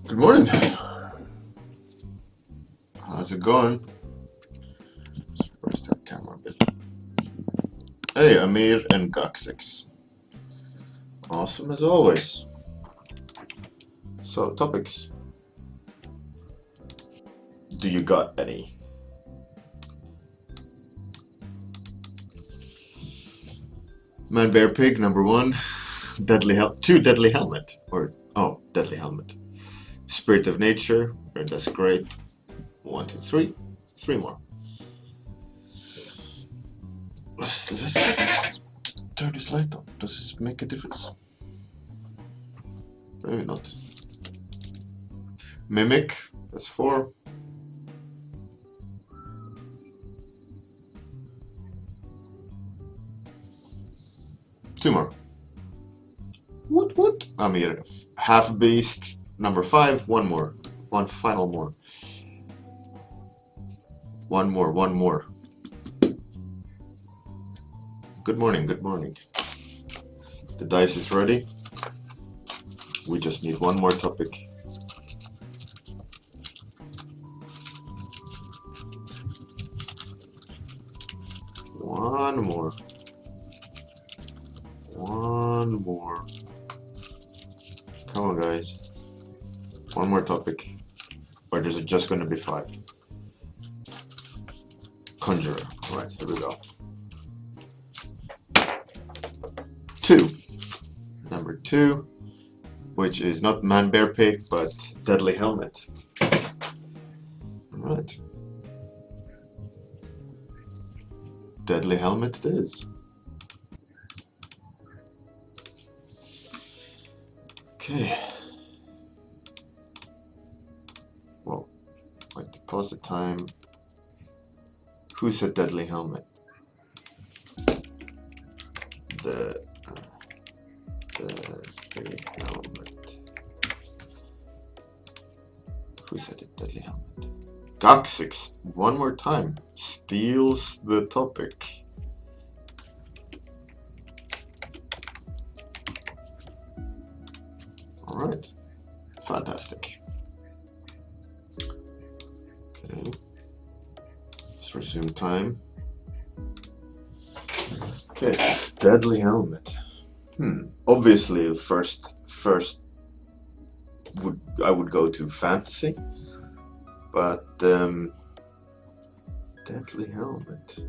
Good morning. How's it going? Let's raise that camera a bit. Hey, Amir and Gaksix. Awesome as always. So, topics. Do you got any? Man, Bear, Pig, number one. Deadly Helmet. Deadly Helmet. Spirit of Nature. That's great. 1, 2, 3. 3 more. Let's turn this light on. Does this make a difference? Maybe not. Mimic. That's 4. Two more. What? Amir. Half Beast. Number 5. One more. One final more. One more. Good morning. The dice is ready. We just need one more topic. One more. Come on, guys. One more topic. Or is it just going to be 5? Conjurer. Alright, here we go. 2. Number 2, which is not Man, Bear, Pig, but Deadly Helmet. Alright. Deadly Helmet it is. Okay. Well, wait to pause the time. Who said Deadly Helmet? The Deadly Helmet. Who said it? Deadly Helmet. Gaksix, one more time, steals the topic. Alright. Fantastic. Okay. Let's resume time. Okay. Deadly Helmet. Obviously, first I would go to fantasy, but Deadly Helmet.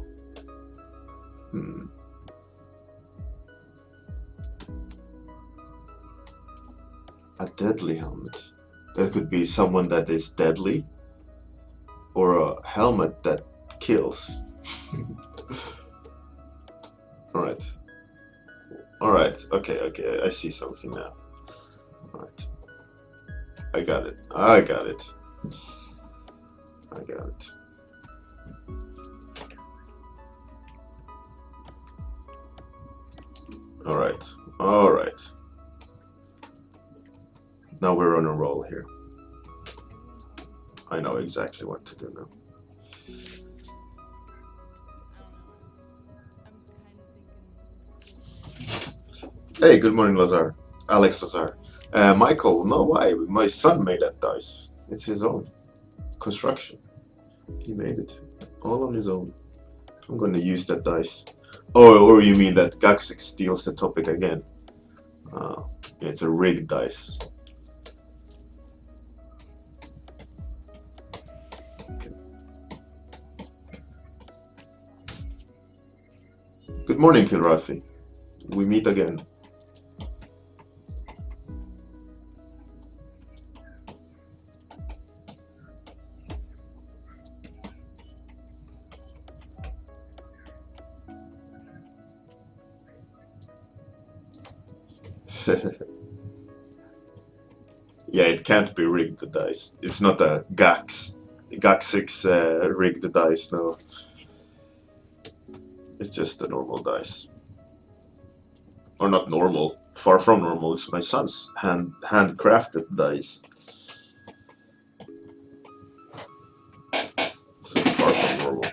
A deadly helmet. That could be someone that is deadly, or a helmet that kills. Alright, okay, I see something now. Alright. I got it. Alright. Now we're on a roll here. I know exactly what to do now. Hey, good morning, Lazar. Alex Lazar. Michael, no, why? My son made that dice. It's his own construction. He made it all on his own. I'm going to use that dice. Oh, or you mean that Gaksix steals the topic again? It's a rigged dice. Okay. Good morning, Kilrathi. We meet again. Yeah, it can't be rigged, the dice. It's not a Gaksix rigged the dice, no. It's just a normal dice. Or not normal, far from normal. It's my son's handcrafted dice. So it's far from normal.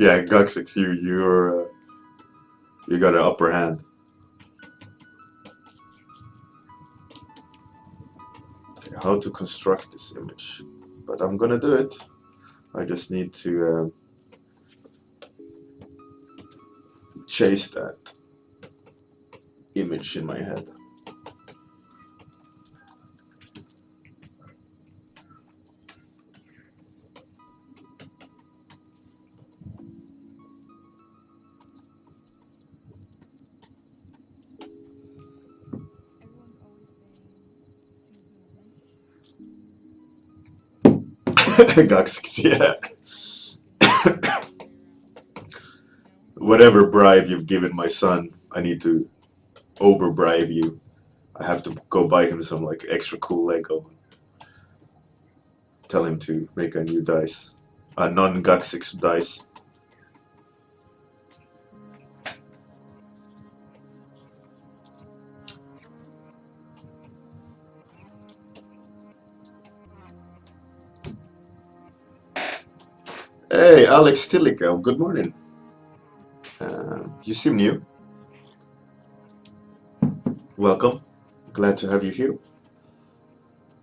Yeah, Guxix, you got an upper hand. Okay, how to construct this image? But I'm gonna do it. I just need to chase that image in my head. Guxix, yeah. Whatever bribe you've given my son, I need to over bribe you. I have to go buy him some like extra cool Lego. Tell him to make a new dice, a non-Guxix dice. Hey, Alex Tillica, good morning. You seem new. Welcome. Glad to have you here.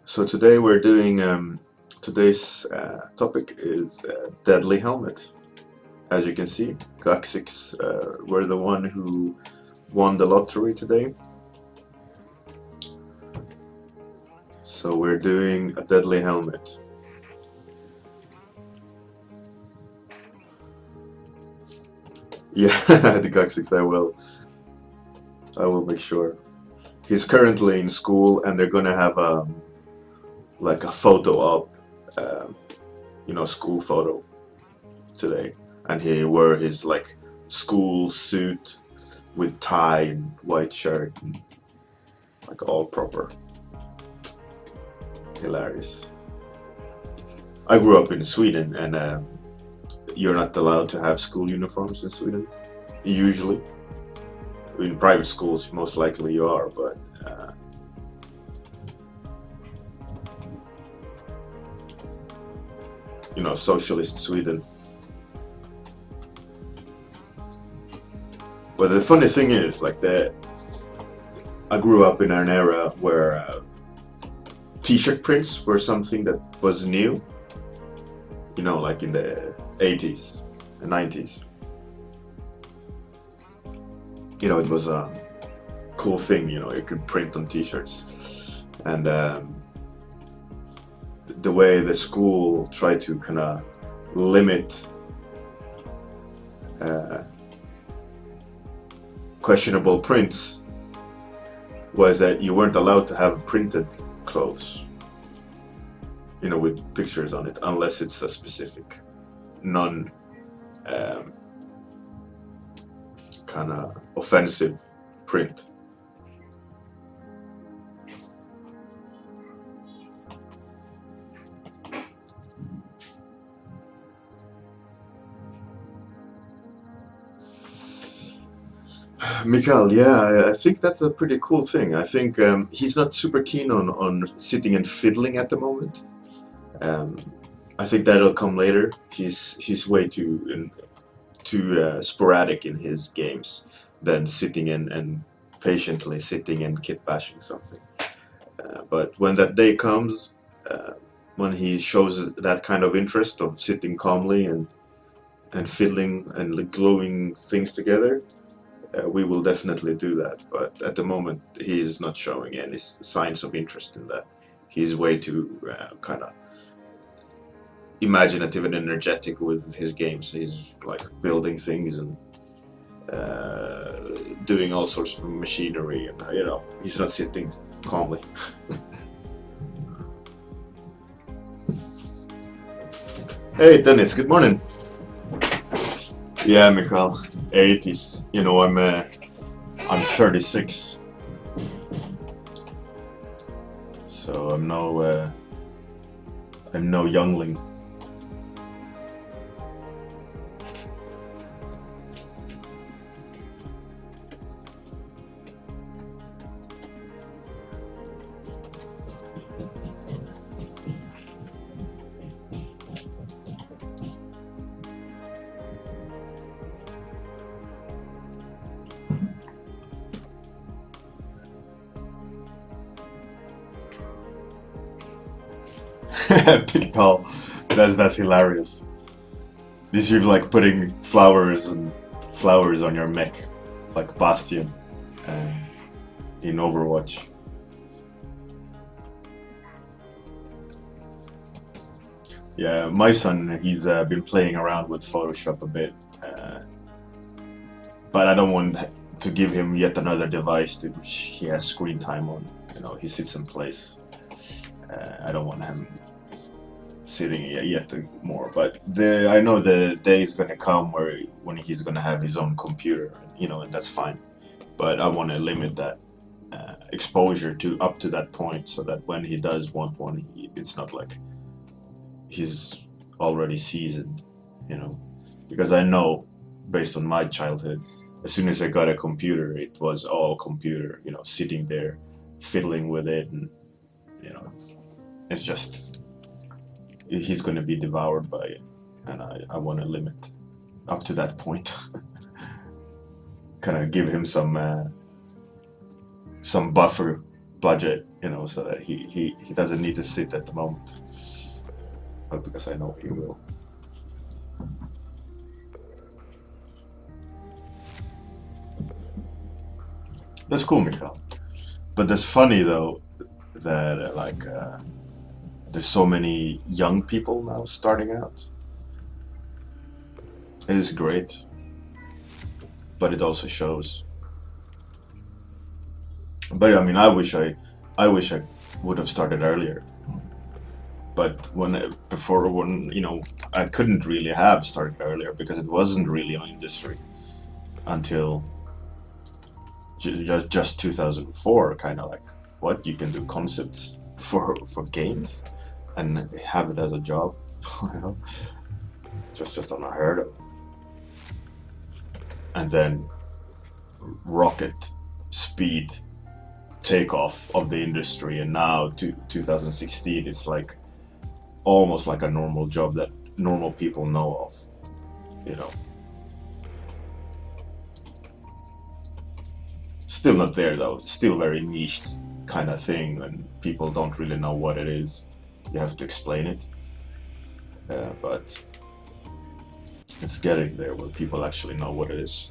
So today we're doing, today's topic is Deadly Helmet. As you can see, Guxix were the one who won the lottery today. So we're doing a Deadly Helmet. Yeah, the Guxix, I will make sure. He's currently in school, and they're gonna have like a photo op, school photo today, and he wore his like school suit with tie and white shirt, and, like all proper. Hilarious. I grew up in Sweden, and you're not allowed to have school uniforms in Sweden, usually. In private schools, most likely you are, but socialist Sweden. But the funny thing is, like, I grew up in an era where t-shirt prints were something that was new, like in the 80s and 90s. It was a cool thing, you could print on t-shirts. And the way the school tried to kind of limit questionable prints was that you weren't allowed to have printed clothes, with pictures on it, unless it's a specific non kind of offensive print. Mikael, yeah, I think that's a pretty cool thing. I think he's not super keen on sitting and fiddling at the moment. I think that'll come later. He's way too sporadic in his games than sitting and patiently sitting and kit bashing something. But when that day comes, when he shows that kind of interest of sitting calmly and fiddling and gluing things together, we will definitely do that. But at the moment, he is not showing any signs of interest in that. He's way too kind of imaginative and energetic with his games. He's like building things and doing all sorts of machinery, and he's not sitting calmly. Hey Dennis, good morning. Yeah, Mikael, 80s. I'm 36, so I'm no youngling. Big tall. That's hilarious. This you like putting flowers on your mech, like Bastion, uh, in Overwatch. Yeah, my son, he's been playing around with Photoshop a bit, uh, but I don't want to give him yet another device that he has screen time on. You know, he sits and plays. I don't want him sitting yet more, but I know the day is gonna come where when he's gonna have his own computer, you know, and that's fine. But I want to limit that exposure to up to that point, so that when he does want one, it's not like he's already seasoned, you know. Because I know, based on my childhood, as soon as I got a computer, it was all computer, you know, sitting there, fiddling with it, and you know, it's just he's going to be devoured by it, and I want to limit up to that point. Kind of give him some buffer budget, you know, so that he doesn't need to sit at the moment. But because I know he will. That's cool, Mikhail. But that's funny though that there's so many young people now starting out. It is great, but it also shows. But I mean, I wish I would have started earlier. But when you know, I couldn't really have started earlier because it wasn't really an industry until just 2004. Kind of like, what, you can do concepts for games and have it as a job. You know, just unheard of. And then rocket speed takeoff of the industry, and now to 2016, it's like almost like a normal job that normal people know of, you know. Still not there though, still very niched kind of thing, and people don't really know what it is. You have to explain it, but it's getting there where people actually know what it is.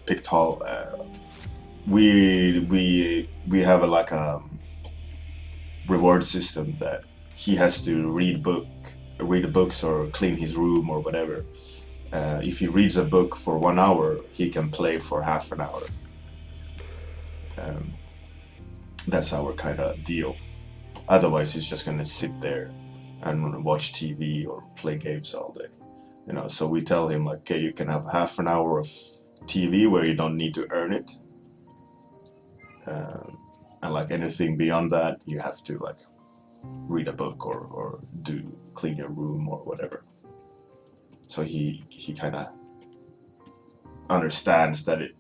Picked Hall. We have like a reward system that he has to read books or clean his room or whatever. If he reads a book for 1 hour, he can play for half an hour. Um, that's our kind of deal. Otherwise, he's just gonna sit there and watch TV or play games all day. You know, so we tell him like, okay, you can have half an hour of TV where you don't need to earn it, and like anything beyond that, you have to like read a book or clean your room or whatever. So he kind of understands that it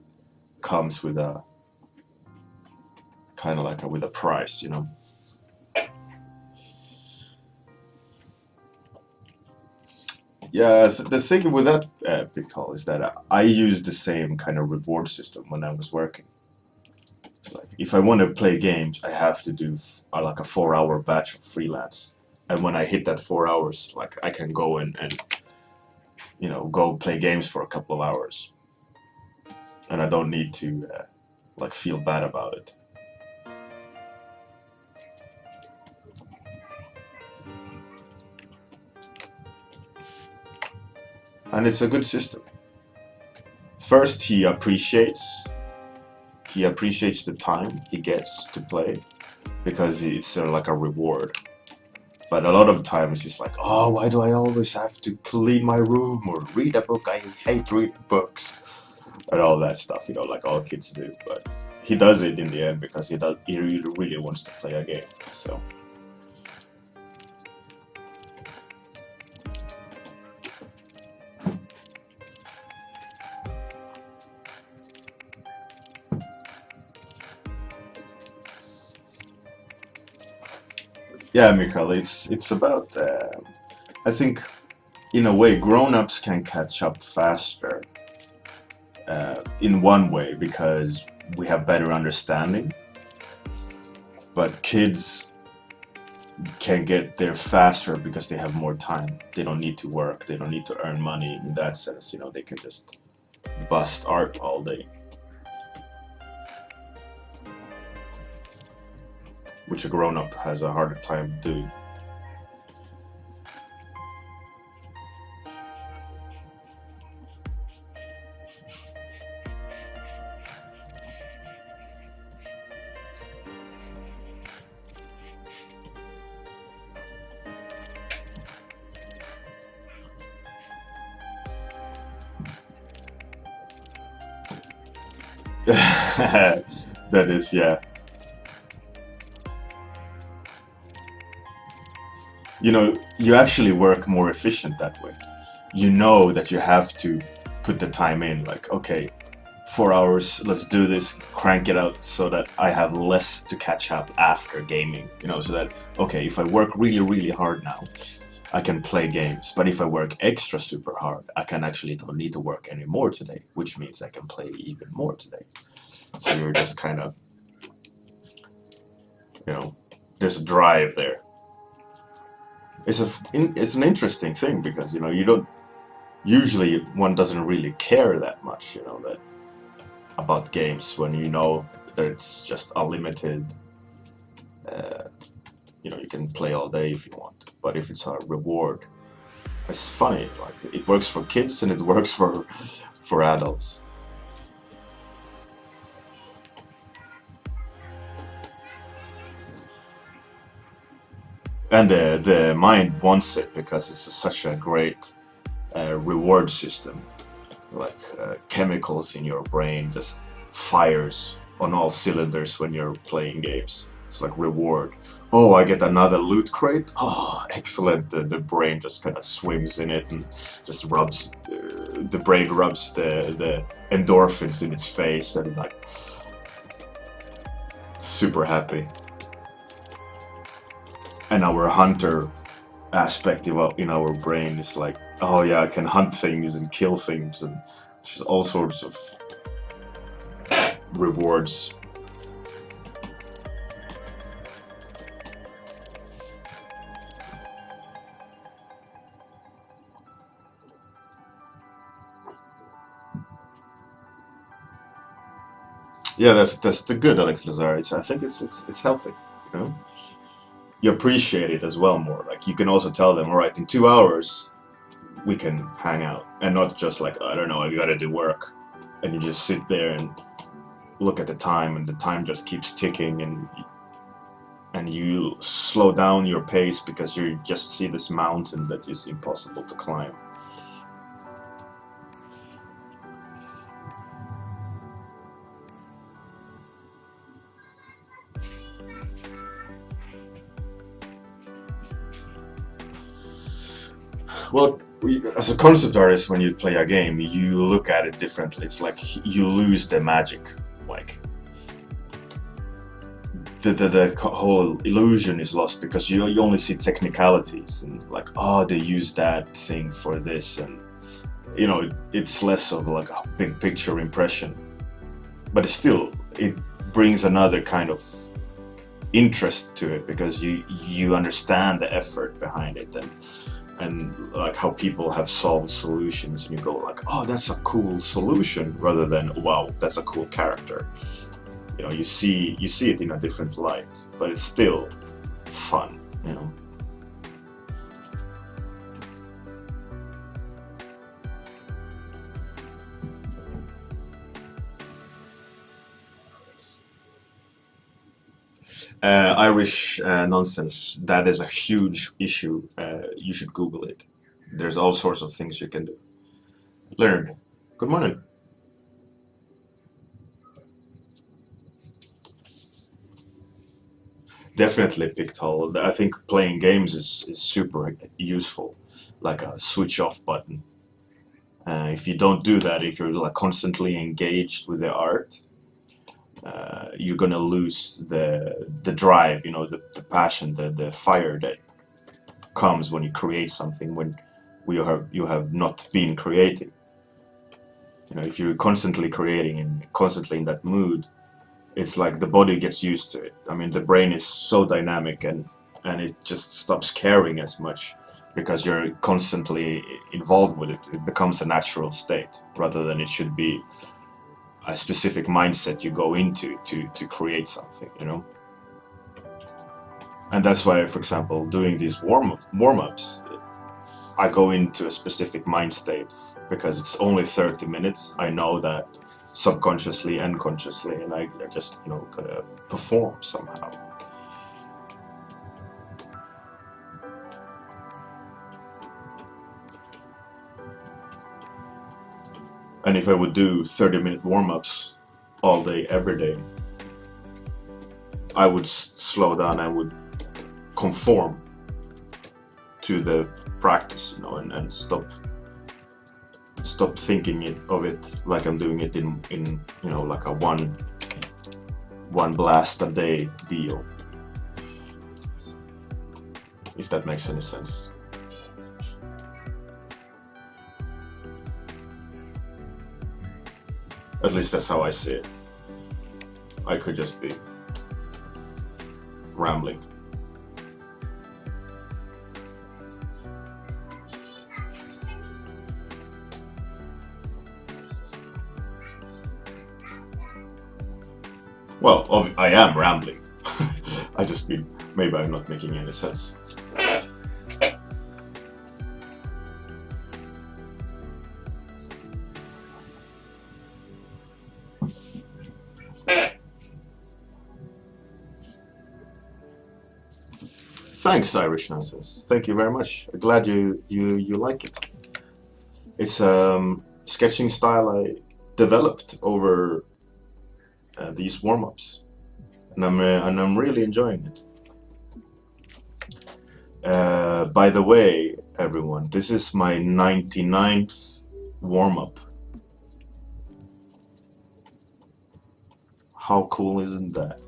comes with a kind of like with a price, you know. Yeah, the thing with that big call is that I use the same kind of reward system when I was working. So like, if I want to play games, I have to do like a 4 hour batch of freelance, and when I hit that 4 hours, like I can go and you know, go play games for a couple of hours, and I don't need to like feel bad about it. And it's a good system. First, he appreciates the time he gets to play because it's sort of like a reward. But a lot of times he's like, oh, why do I always have to clean my room or read a book? I hate reading books and all that stuff, you know, like all kids do. But he does it in the end because he really wants to play a game. So. Yeah, Mikhail, it's about I think in a way, grown-ups can catch up faster in one way because we have better understanding, but kids can get there faster because they have more time. They don't need to work. They don't need to earn money in that sense. You know, they can just bust art all day, which a grown-up has a harder time doing. That is, yeah. You know, you actually work more efficient that way. You know that you have to put the time in, like, okay, 4 hours, let's do this, crank it out so that I have less to catch up after gaming, you know, so that, okay, if I work really, really hard now, I can play games, but if I work extra super hard, I can actually don't need to work anymore today, which means I can play even more today. So you're just kind of, you know, there's a drive there. It's an interesting thing because, you know, you don't usually one doesn't really care that much, you know, that about games when you know that it's just unlimited. Uh, you know, you can play all day if you want, but if it's a reward, it's funny. Like it works for kids and it works for adults. And the mind wants it because it's such a great reward system. Like chemicals in your brain just fires on all cylinders when you're playing games. It's like reward. Oh, I get another loot crate. Oh, excellent. The brain just kind of swims in it and just rubs. The brain rubs the endorphins in its face and like super happy. And our hunter aspect in our brain is like, oh yeah, I can hunt things and kill things and just all sorts of rewards. Yeah, that's the good, Alex Lazar. I think it's healthy, you know. You appreciate it as well more. Like you can also tell them, all right, in 2 hours we can hang out, and not just like I don't know, I gotta do work, and you just sit there and look at the time, and the time just keeps ticking, and you slow down your pace because you just see this mountain that is impossible to climb. Well, as a concept artist, when you play a game, you look at it differently. It's like you lose the magic. Like the whole illusion is lost because you only see technicalities and like, oh, they use that thing for this, and you know it's less of like a big picture impression. But still, it brings another kind of interest to it because you understand the effort behind it and like how people have solved solutions, and you go like, oh, that's a cool solution, rather than wow, that's a cool character. You know, you see it in a different light, but it's still fun, you know. Irish nonsense, that is a huge issue. You should Google it. There's all sorts of things you can do. Learn. Good morning. Definitely Pictol. I think playing games is super useful, like a switch off button. If you don't do that, if you're like constantly engaged with the art, you're gonna lose the drive, the passion, the fire that comes when you create something, you have not been creating. You know, if you're constantly creating and constantly in that mood, it's like the body gets used to it. I mean, the brain is so dynamic, and it just stops caring as much because you're constantly involved with it. It becomes a natural state rather than it should be a specific mindset you go into to create something, you know. And that's why, for example, doing these warm-ups, I go into a specific mind state because it's only 30 minutes. I know that subconsciously and consciously, and I just, you know, gotta perform somehow. And if I would do 30-minute warm-ups all day, every day, I would slow down. I would conform to the practice, you know, and stop thinking of it like I'm doing it in you know, like a one blast a day deal, if that makes any sense. At least that's how I see it. I could just be rambling. Well, I am rambling. I just mean, maybe I'm not making any sense. Thanks, Irish Nonsense. Thank you very much. Glad you like it. It's sketching style I developed over these warm-ups, and I'm really enjoying it. By the way, everyone, this is my 99th warm-up. How cool isn't that?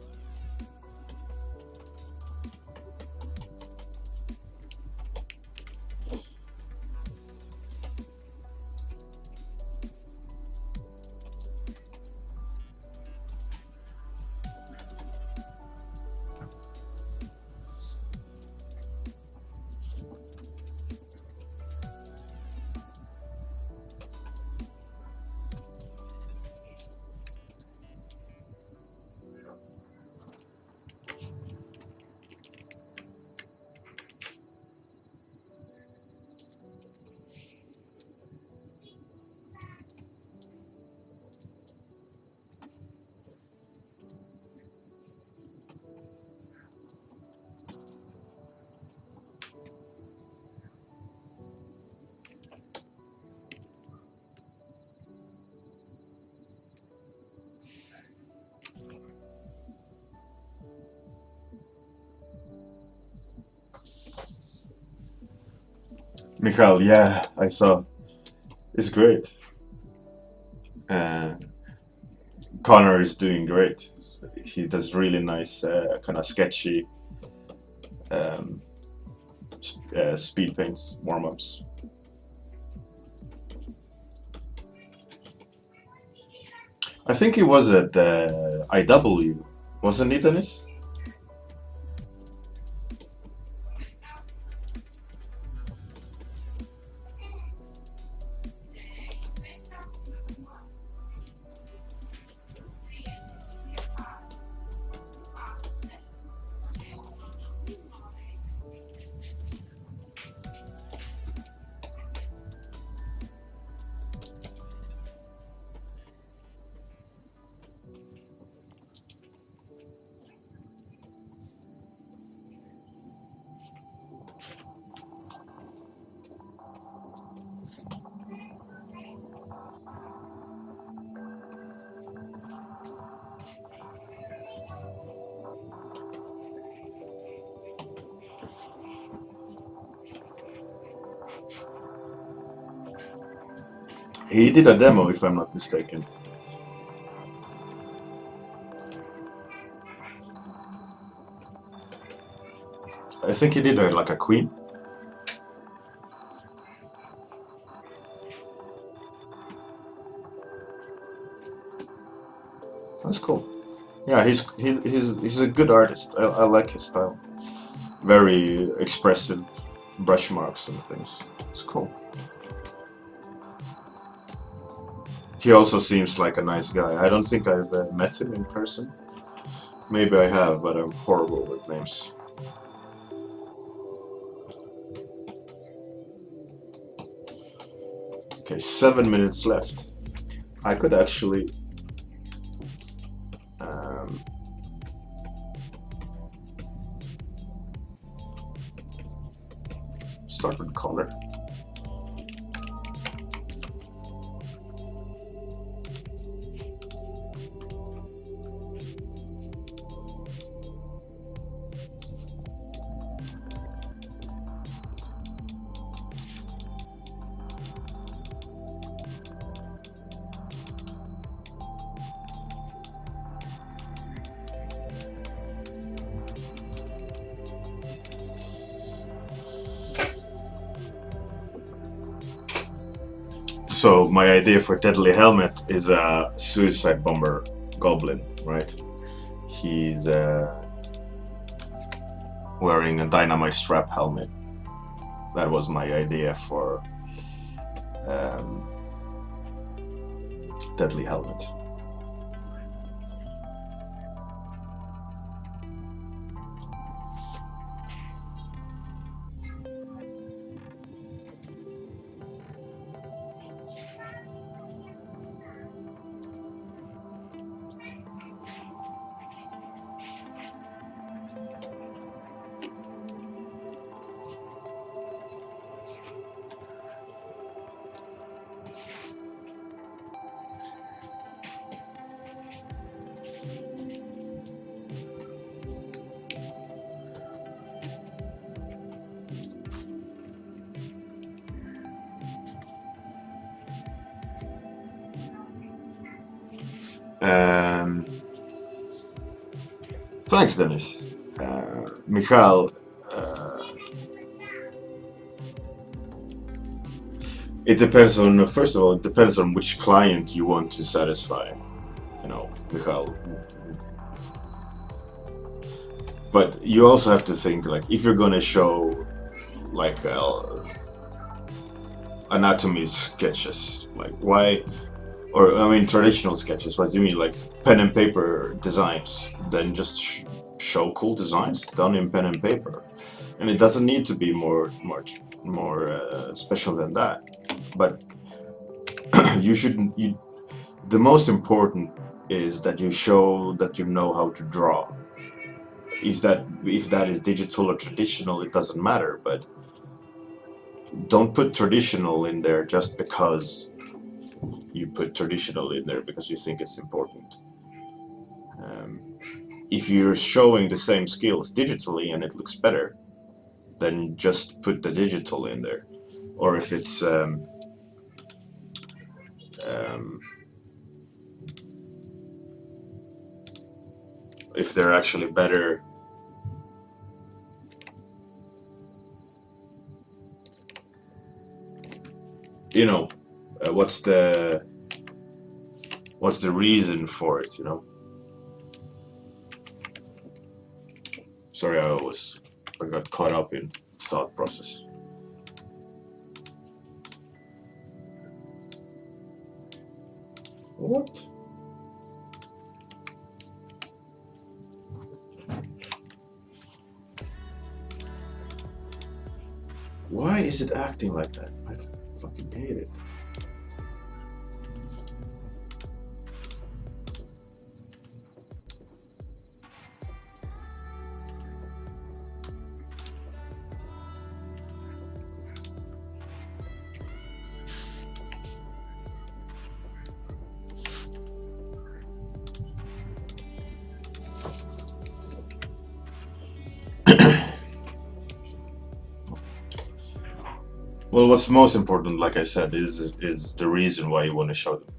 Mikhail, yeah, I saw. It's great. Connor is doing great. He does really nice, kind of sketchy um, speed paints, warm-ups. I think he was at IW, wasn't he, Dennis? He did a demo, if I'm not mistaken. I think he did like a queen. That's cool. Yeah, he's a good artist. I like his style. Very expressive brush marks and things. It's cool. He also seems like a nice guy. I don't think I've met him in person. Maybe I have, but I'm horrible with names. Okay, 7 minutes left. I could actually start with color. So my idea for Deadly Helmet is a suicide bomber goblin, right? He's wearing a dynamite strap helmet. That was my idea for Deadly Helmet. Thanks, Dennis. Michal, it depends on, first of all, it depends on which client you want to satisfy, you know, Michal. But you also have to think, like, if you're gonna show, like, anatomy sketches, like, why, or, I mean, traditional sketches, what do you mean, like, pen and paper designs, then just show cool designs done in pen and paper. And it doesn't need to be more special than that. But you shouldn't, the most important is that you show that you know how to draw. If that is digital or traditional, it doesn't matter, but don't put traditional in there just because you put traditional in there because you think it's important. If you're showing the same skills digitally and it looks better, then just put the digital in there. Or if it's if they're actually better, you know, what's the reason for it, you know? Sorry, I got caught up in thought process. What? Why is it acting like that? I fucking hate it. Well, what's most important, like I said, is the reason why you want to show them.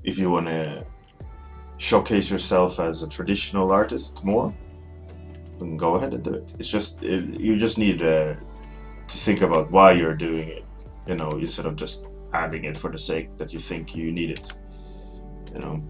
If you want to showcase yourself as a traditional artist more, then go ahead and do it. It's just you just need to think about why you're doing it, you know, instead of just adding it for the sake that you think you need it, you know.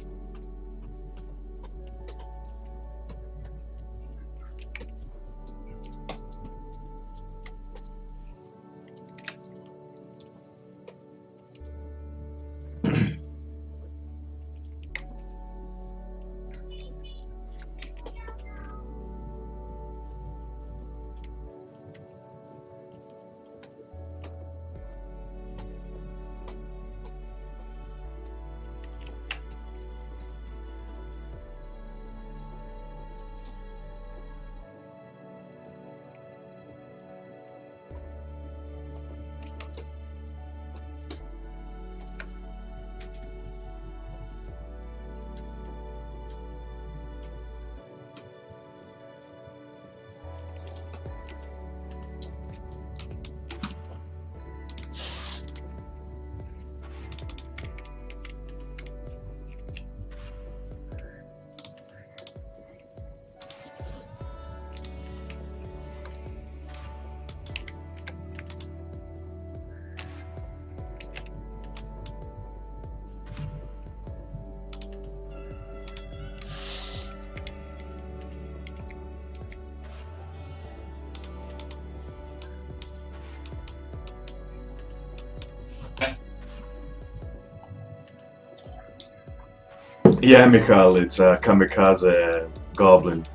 Yeah, Mikhail, it's a kamikaze goblin.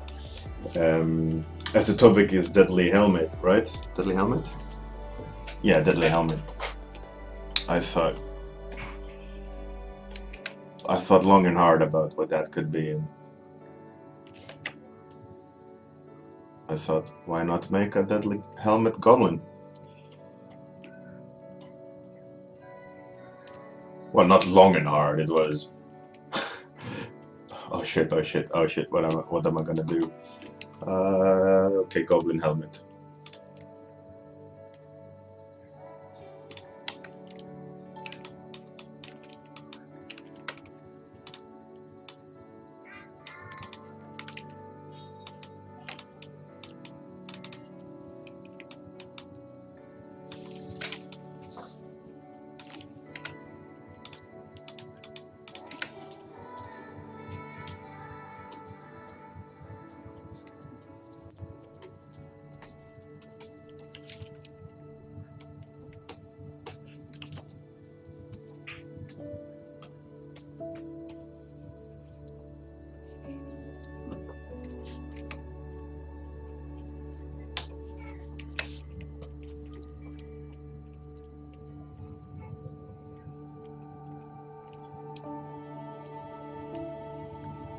As the topic is deadly helmet, right? Deadly helmet? Yeah, deadly helmet. I thought long and hard about what that could be, and I thought, why not make a deadly helmet goblin? Well, not long and hard. It was. Oh shit! Oh shit! Oh shit! What am I gonna do? Okay, goblin helmet.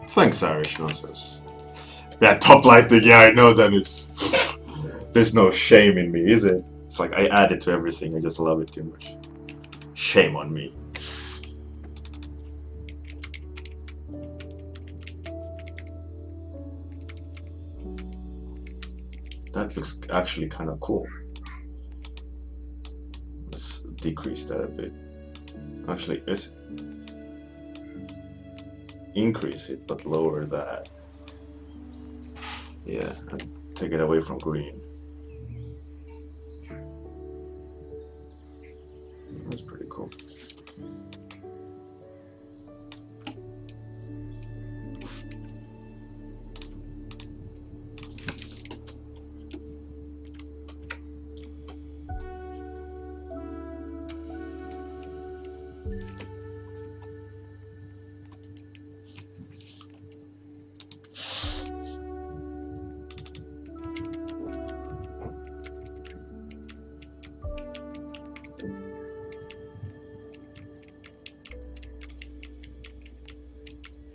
Thanks, Irish nonsense. That top lighting, yeah, I know that is. There's no shame in me, is it? It's like I add it to everything. I just love it too much. Shame on me. That looks actually kind of cool. Let's decrease that a bit. Actually, let's increase it, but lower that. Yeah, and take it away from green. That's pretty cool.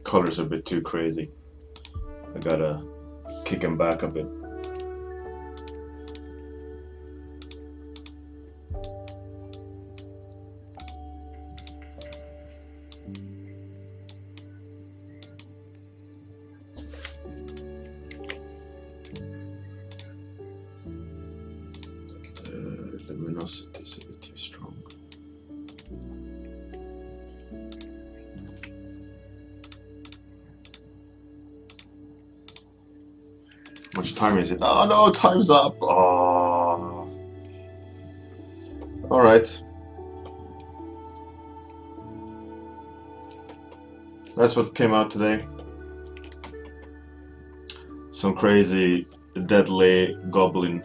Colors are a bit too crazy. I gotta kick them back a bit. The luminosity is a bit too strong. Much time is it? Oh no, time's up. Oh. All right. That's what came out today. Some crazy, deadly goblin.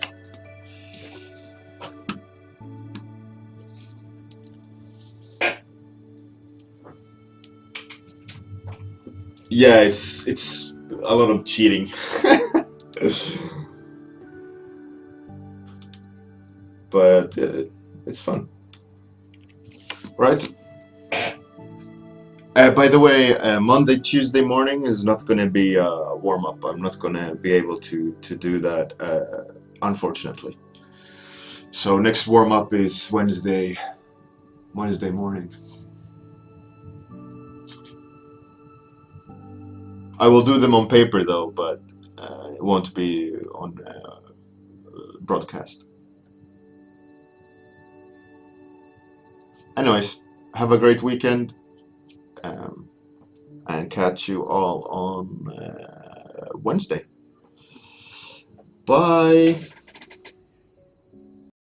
Yeah, it's a lot of cheating. But it's fun, right? By the way, Monday, Tuesday morning is not going to be a warm-up. I'm not going to be able to do that, unfortunately. So next warm-up is Wednesday morning. I will do them on paper though, but it won't be on broadcast. Anyways, have a great weekend, and catch you all on Wednesday. Bye.